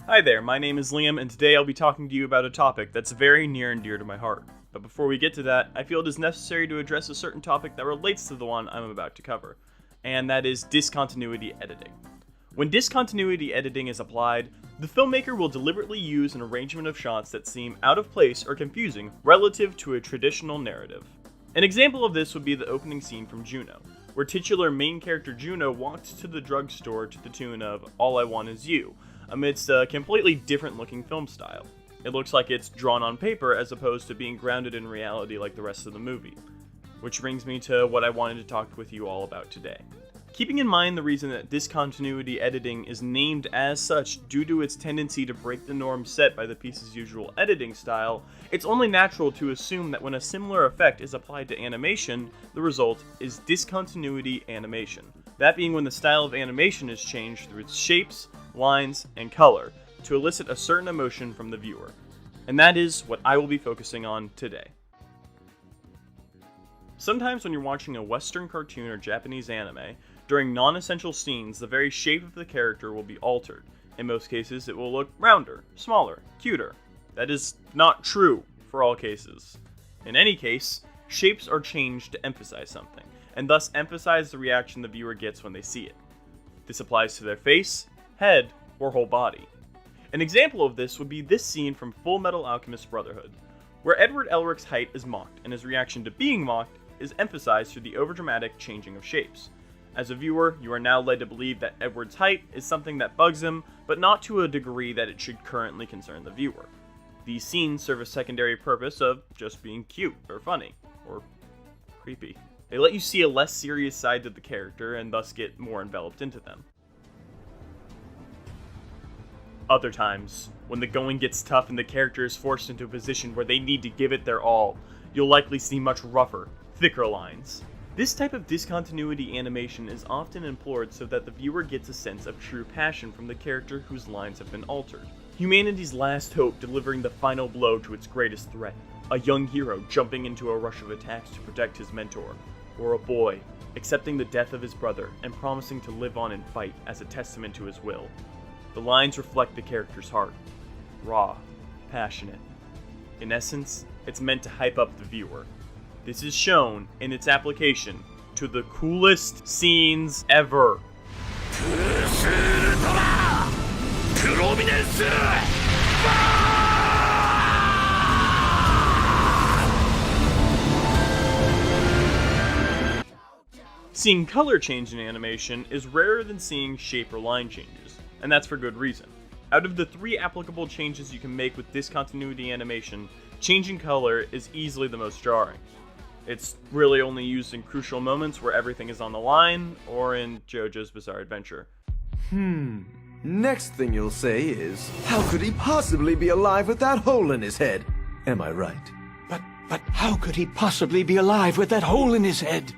Hi there, my name is Liam, and today I'll be talking to you about a topic that's very near and dear to my heart. But before we get to that, I feel it is necessary to address a certain topic that relates to the one I'm about to cover, and that is discontinuity editing. When discontinuity editing is applied, the filmmaker will deliberately use an arrangement of shots that seem out of place or confusing relative to a traditional narrative. An example of this would be the opening scene from Juno, where titular main character Juno walks to the drugstore to the tune of All I Want Is You, amidst a completely different looking film style. It looks like it's drawn on paper as opposed to being grounded in reality like the rest of the movie. Which brings me to what I wanted to talk with you all about today. Keeping in mind the reason that discontinuity editing is named as such due to its tendency to break the norm set by the piece's usual editing style, it's only natural to assume that when a similar effect is applied to animation, the result is discontinuity animation. That being when the style of animation is changed through its shapes, lines, and color to elicit a certain emotion from the viewer. And that is what I will be focusing on today. Sometimes when you're watching a Western cartoon or Japanese anime, during non-essential scenes, the very shape of the character will be altered. In most cases, it will look rounder, smaller, cuter. That is not true for all cases. In any case, shapes are changed to emphasize something, and thus emphasize the reaction the viewer gets when they see it. This applies to their face, head, or whole body. An example of this would be this scene from Full Metal Alchemist Brotherhood, where Edward Elric's height is mocked, and his reaction to being mocked is emphasized through the overdramatic changing of shapes. As a viewer, you are now led to believe that Edward's height is something that bugs him, but not to a degree that it should currently concern the viewer. These scenes serve a secondary purpose of just being cute, or funny, or creepy. They let you see a less serious side to the character, and thus get more enveloped into them. Other times, when the going gets tough and the character is forced into a position where they need to give it their all, you'll likely see much rougher, thicker lines. This type of discontinuity animation is often employed so that the viewer gets a sense of true passion from the character whose lines have been altered. Humanity's last hope delivering the final blow to its greatest threat. A young hero jumping into a rush of attacks to protect his mentor. Or a boy accepting the death of his brother and promising to live on and fight as a testament to his will. The lines reflect the character's heart. Raw, passionate. In essence, it's meant to hype up the viewer. This is shown in its application to the coolest scenes ever. Seeing color change in animation is rarer than seeing shape or line changes, and that's for good reason. Out of the 3 applicable changes you can make with discontinuity animation, changing color is easily the most jarring. It's really only used in crucial moments where everything is on the line, or in JoJo's Bizarre Adventure. Next thing you'll say is, how could he possibly be alive with that hole in his head? Am I right? But how could he possibly be alive with that hole in his head?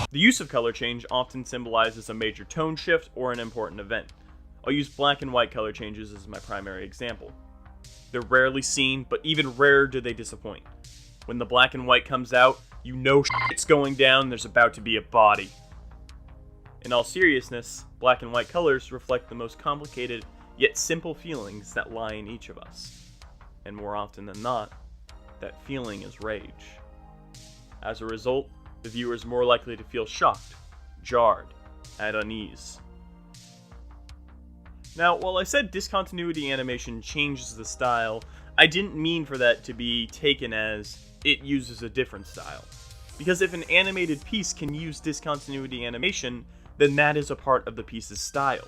The use of color change often symbolizes a major tone shift or an important event. I'll use black and white color changes as my primary example. They're rarely seen, but even rarer do they disappoint. When the black and white comes out, you know shit's going down, there's about to be a body. In all seriousness, black and white colors reflect the most complicated, yet simple feelings that lie in each of us. And more often than not, that feeling is rage. As a result, the viewer is more likely to feel shocked, jarred, at unease. Now, while I said discontinuity animation changes the style, I didn't mean for that to be taken as it uses a different style. Because if an animated piece can use discontinuity animation, then that is a part of the piece's style.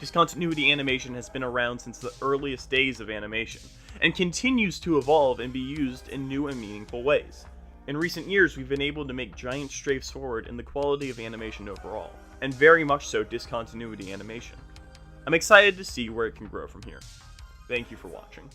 Discontinuity animation has been around since the earliest days of animation, and continues to evolve and be used in new and meaningful ways. In recent years, we've been able to make giant strafes forward in the quality of animation overall, and very much so discontinuity animation. I'm excited to see where it can grow from here. Thank you for watching.